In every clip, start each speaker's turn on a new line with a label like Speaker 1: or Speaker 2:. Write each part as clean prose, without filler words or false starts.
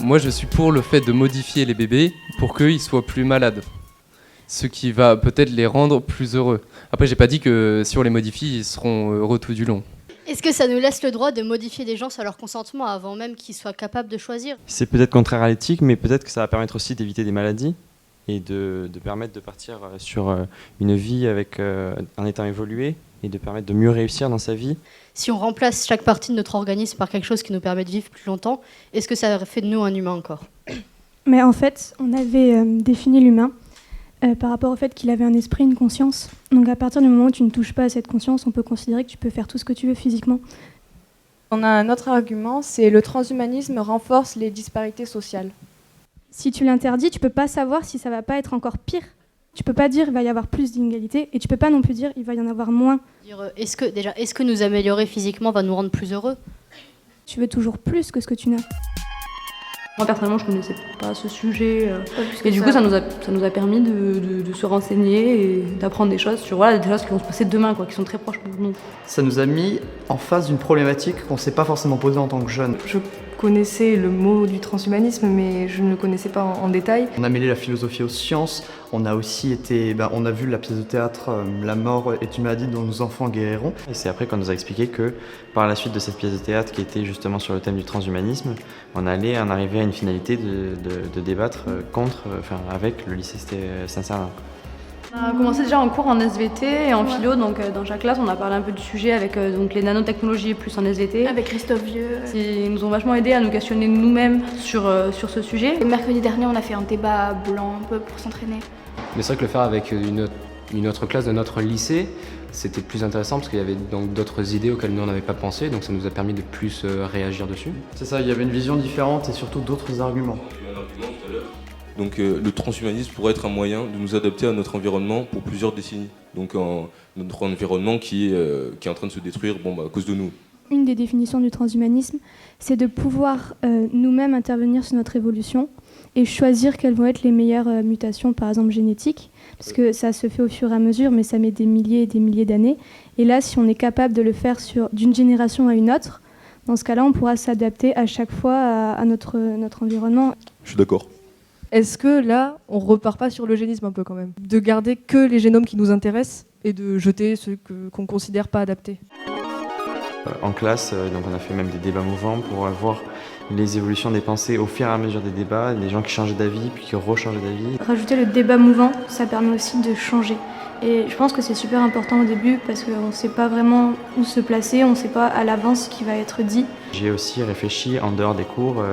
Speaker 1: Moi, je suis pour le fait de modifier les bébés pour qu'ils soient plus malades. Ce qui va peut-être les rendre plus heureux. Après, j'ai pas dit que si on les modifie, ils seront heureux tout du long.
Speaker 2: Est-ce que ça nous laisse le droit de modifier des gens sur leur consentement avant même qu'ils soient capables de choisir ?
Speaker 3: C'est peut-être contraire à l'éthique, mais peut-être que ça va permettre aussi d'éviter des maladies et de permettre de partir sur une vie avec un état évolué et de permettre de mieux réussir dans sa vie.
Speaker 2: Si on remplace chaque partie de notre organisme par quelque chose qui nous permet de vivre plus longtemps, est-ce que ça fait de nous un humain encore ?
Speaker 4: Mais en fait, on avait défini l'humain par rapport au fait qu'il avait un esprit, une conscience. Donc à partir du moment où tu ne touches pas à cette conscience, on peut considérer que tu peux faire tout ce que tu veux physiquement.
Speaker 5: On a un autre argument, c'est le transhumanisme renforce les disparités sociales.
Speaker 4: Si tu l'interdis, tu peux pas savoir si ça va pas être encore pire. Tu peux pas dire il va y avoir plus d'inégalités et tu peux pas non plus dire il va y en avoir moins.
Speaker 2: Est-ce que nous améliorer physiquement va nous rendre plus heureux ?
Speaker 4: Tu veux toujours plus que ce que tu n'as.
Speaker 6: Moi personnellement je connaissais pas ce sujet et du coup ça nous a permis de se renseigner et d'apprendre des choses sur des choses qui vont se passer demain, qui sont très proches pour nous.
Speaker 7: Ça nous a mis en face d'une problématique qu'on ne s'est pas forcément posée en tant que jeune.
Speaker 5: Je connaissais le mot du transhumanisme mais je ne le connaissais pas en détail.
Speaker 7: On a mêlé la philosophie aux sciences, on a aussi on a vu la pièce de théâtre La mort est une maladie dont nos enfants guériront.
Speaker 3: Et c'est après qu'on nous a expliqué que par la suite de cette pièce de théâtre qui était justement sur le thème du transhumanisme, on allait en arriver à une finalité de débattre avec le lycée Saint-Sernin.
Speaker 6: On a commencé déjà en cours en SVT et en philo, donc dans chaque classe on a parlé un peu du sujet avec donc les nanotechnologies plus en SVT.
Speaker 8: Avec Christophe Vieux.
Speaker 6: Ils nous ont vachement aidé à nous questionner nous-mêmes sur ce sujet.
Speaker 8: Et mercredi dernier on a fait un débat blanc un peu pour s'entraîner.
Speaker 9: Mais c'est vrai que le faire avec une autre classe de notre lycée, c'était plus intéressant parce qu'il y avait donc d'autres idées auxquelles nous on n'avait pas pensé, donc ça nous a permis de plus réagir dessus.
Speaker 7: C'est ça, il y avait une vision différente et surtout d'autres arguments.
Speaker 10: Donc le transhumanisme pourrait être un moyen de nous adapter à notre environnement pour plusieurs décennies. Donc notre environnement qui est en train de se détruire à cause de nous.
Speaker 4: Une des définitions du transhumanisme, c'est de pouvoir nous-mêmes intervenir sur notre évolution et choisir quelles vont être les meilleures mutations, par exemple génétiques, parce que ça se fait au fur et à mesure, mais ça met des milliers et des milliers d'années. Et là, si on est capable de le faire d'une génération à une autre, dans ce cas-là, on pourra s'adapter à chaque fois à notre environnement.
Speaker 10: Je suis d'accord.
Speaker 5: Est-ce que là, on repart pas sur l'eugénisme un peu quand même ? De garder que les génomes qui nous intéressent et de jeter ceux qu'on considère pas adaptés ?
Speaker 3: En classe, donc on a fait même des débats mouvants pour voir les évolutions des pensées au fur et à mesure des débats, des gens qui changeaient d'avis puis qui rechangeaient d'avis.
Speaker 4: Rajouter le débat mouvant, ça permet aussi de changer. Et je pense que c'est super important au début parce qu'on ne sait pas vraiment où se placer, on ne sait pas à l'avance ce qui va être dit.
Speaker 3: J'ai aussi réfléchi en dehors des cours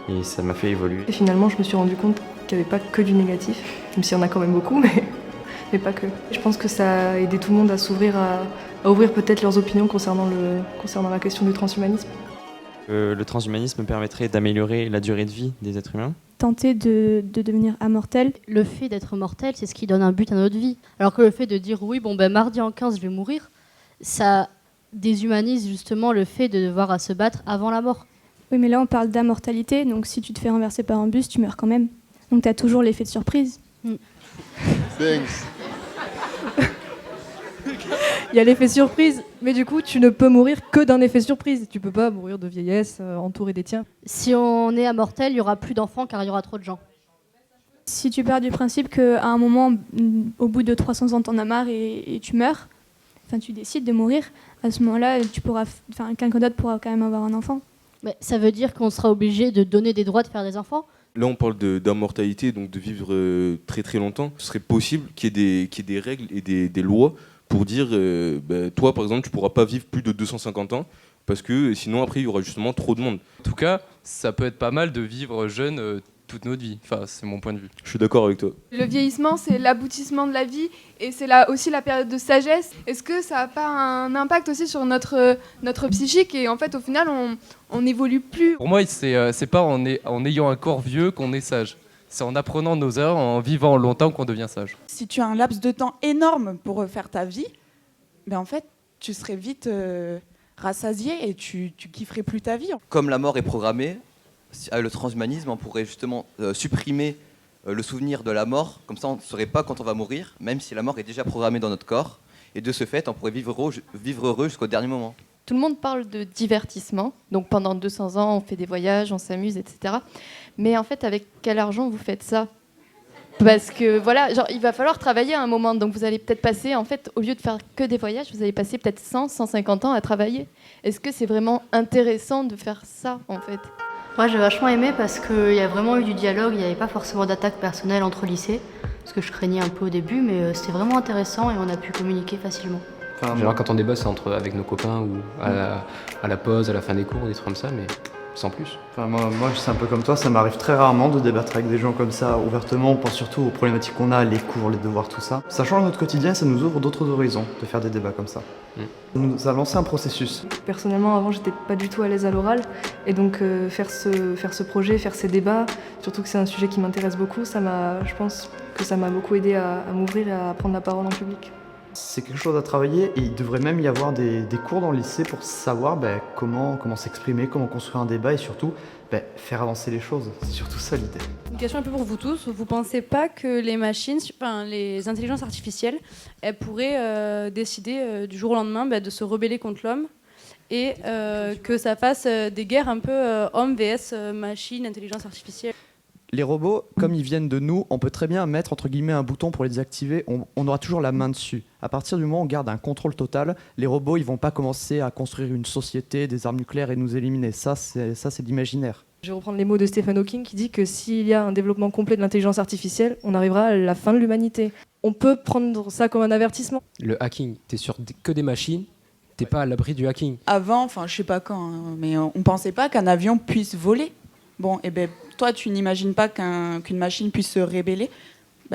Speaker 3: et ça m'a fait évoluer.
Speaker 5: Et finalement, je me suis rendu compte qu'il n'y avait pas que du négatif, même s'il y en a quand même beaucoup, mais pas que. Je pense que ça a aidé tout le monde à s'ouvrir, à ouvrir peut-être leurs opinions concernant la question du transhumanisme.
Speaker 3: Le transhumanisme permettrait d'améliorer la durée de vie des êtres humains.
Speaker 4: Tenter de devenir immortel.
Speaker 2: Le fait d'être mortel, c'est ce qui donne un but à notre vie. Alors que le fait de dire oui, mardi en 15, je vais mourir, ça déshumanise justement le fait de devoir à se battre avant la mort.
Speaker 4: Oui, mais là on parle d'immortalité, donc si tu te fais renverser par un bus, tu meurs quand même. Donc tu as toujours l'effet de surprise.
Speaker 11: Thanks.
Speaker 5: Il y a l'effet surprise, mais du coup, tu ne peux mourir que d'un effet surprise. Tu peux pas mourir de vieillesse, entouré des tiens.
Speaker 2: Si on est immortel, il y aura plus d'enfants car il y aura trop de gens.
Speaker 4: Si tu pars du principe qu'à un moment, au bout de 300 ans, t'en as marre et tu meurs, enfin tu décides de mourir, à ce moment-là, quelqu'un d'autre pourra quand même avoir un enfant.
Speaker 2: Mais ça veut dire qu'on sera obligé de donner des droits de faire des enfants ?
Speaker 10: Là, on parle d'immortalité, donc de vivre très très longtemps. Ce serait possible qu'il y ait des règles et des lois pour dire, toi par exemple, tu pourras pas vivre plus de 250 ans, parce que sinon après il y aura justement trop de monde.
Speaker 1: En tout cas, ça peut être pas mal de vivre jeune toute notre vie. Enfin, c'est mon point de vue.
Speaker 10: Je suis d'accord avec toi.
Speaker 12: Le vieillissement, c'est l'aboutissement de la vie et c'est aussi la période de sagesse. Est-ce que ça n'a pas un impact aussi sur notre psychique et en fait, au final, on n'évolue plus ?
Speaker 1: Pour moi, c'est pas en ayant un corps vieux qu'on est sage. C'est en apprenant nos erreurs, en vivant longtemps qu'on devient sage.
Speaker 13: Si tu as un laps de temps énorme pour refaire ta vie, en fait, tu serais vite rassasié et tu kifferais plus ta vie.
Speaker 14: Comme la mort est programmée, avec le transhumanisme, on pourrait justement supprimer le souvenir de la mort. Comme ça, on ne saurait pas quand on va mourir, même si la mort est déjà programmée dans notre corps. Et de ce fait, on pourrait vivre heureux jusqu'au dernier moment.
Speaker 15: tout le monde parle de divertissement. Donc pendant 200 ans, on fait des voyages, on s'amuse, etc. Mais en fait, avec quel argent vous faites ça ? Parce que voilà, genre, il va falloir travailler à un moment. Donc vous allez peut-être passer, en fait, au lieu de faire que des voyages, vous allez passer peut-être 100, 150 ans à travailler. Est-ce que c'est vraiment intéressant de faire ça, en fait ?
Speaker 2: Moi, j'ai vachement aimé parce qu'il y a vraiment eu du dialogue. Il n'y avait pas forcément d'attaque personnelle entre lycées. Ce que je craignais un peu au début, mais c'était vraiment intéressant et on a pu communiquer facilement.
Speaker 9: En général, quand on débat, c'est avec nos copains ou à la pause, à la fin des cours, des trucs comme ça, mais sans plus.
Speaker 7: Enfin, moi, c'est un peu comme toi, ça m'arrive très rarement de débattre avec des gens comme ça ouvertement. On pense surtout aux problématiques qu'on a, les cours, les devoirs, tout ça. Ça change notre quotidien, ça nous ouvre d'autres horizons de faire des débats comme ça. Ça nous a lancé un processus.
Speaker 5: Personnellement, avant, j'étais pas du tout à l'aise à l'oral. Et donc, faire ce projet, faire ces débats, surtout que c'est un sujet qui m'intéresse beaucoup, je pense que ça m'a beaucoup aidé à m'ouvrir et à prendre la parole en public.
Speaker 7: C'est quelque chose à travailler et il devrait même y avoir des cours dans le lycée pour savoir comment s'exprimer, comment construire un débat et surtout faire avancer les choses. C'est surtout ça l'idée.
Speaker 16: Une question un peu pour vous tous. Vous ne pensez pas que les machines, les intelligences artificielles, elles pourraient décider du jour au lendemain de se rebeller contre l'homme et que ça fasse des guerres un peu homme vs machine, intelligence artificielle?
Speaker 7: Les robots, comme ils viennent de nous, on peut très bien mettre entre guillemets un bouton pour les désactiver, on aura toujours la main dessus. À partir du moment où on garde un contrôle total, les robots ils vont pas commencer à construire une société, des armes nucléaires et nous éliminer. Ça c'est l'imaginaire.
Speaker 5: Je vais reprendre les mots de Stephen Hawking qui dit que s'il y a un développement complet de l'intelligence artificielle, on arrivera à la fin de l'humanité. On peut prendre ça comme un avertissement.
Speaker 9: Le hacking, t'es sur que des machines, t'es pas à l'abri du hacking.
Speaker 13: Avant, je sais pas quand, mais on pensait pas qu'un avion puisse voler. Bon, et toi, tu n'imagines pas qu'une machine puisse se rébeller.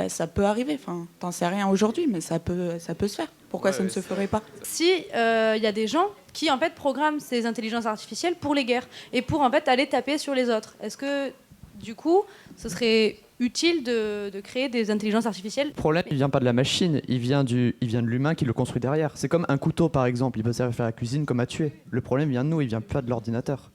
Speaker 13: Ça peut arriver. T'en sais rien aujourd'hui, mais ça peut se faire. Pourquoi ça ne se ferait pas?
Speaker 16: Si y a des gens qui en fait programment ces intelligences artificielles pour les guerres et pour en fait aller taper sur les autres, est-ce que du coup, ce serait utile de créer des intelligences artificielles?
Speaker 7: Le problème, il vient pas de la machine, il vient de l'humain qui le construit derrière. C'est comme un couteau par exemple, il peut servir à faire la cuisine comme à tuer. Le problème vient de nous, il vient pas de l'ordinateur.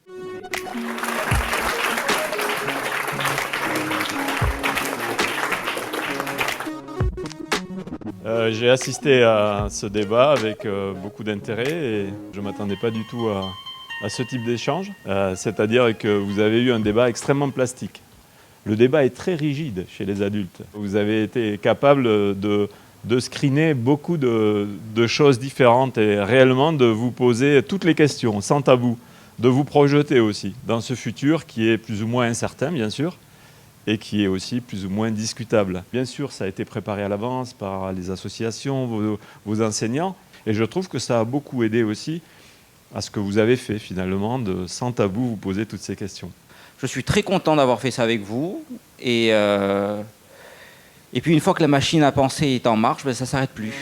Speaker 17: J'ai assisté à ce débat avec beaucoup d'intérêt et je ne m'attendais pas du tout à ce type d'échange. C'est-à-dire que vous avez eu un débat extrêmement plastique. Le débat est très rigide chez les adultes. Vous avez été capable de screener beaucoup de choses différentes et réellement de vous poser toutes les questions sans tabou, de vous projeter aussi dans ce futur qui est plus ou moins incertain, bien sûr, et qui est aussi plus ou moins discutable. Bien sûr, ça a été préparé à l'avance par les associations, vos enseignants, et je trouve que ça a beaucoup aidé aussi à ce que vous avez fait finalement, de sans tabou vous poser toutes ces questions.
Speaker 18: Je suis très content d'avoir fait ça avec vous, et puis une fois que la machine à penser est en marche, ça ne s'arrête plus.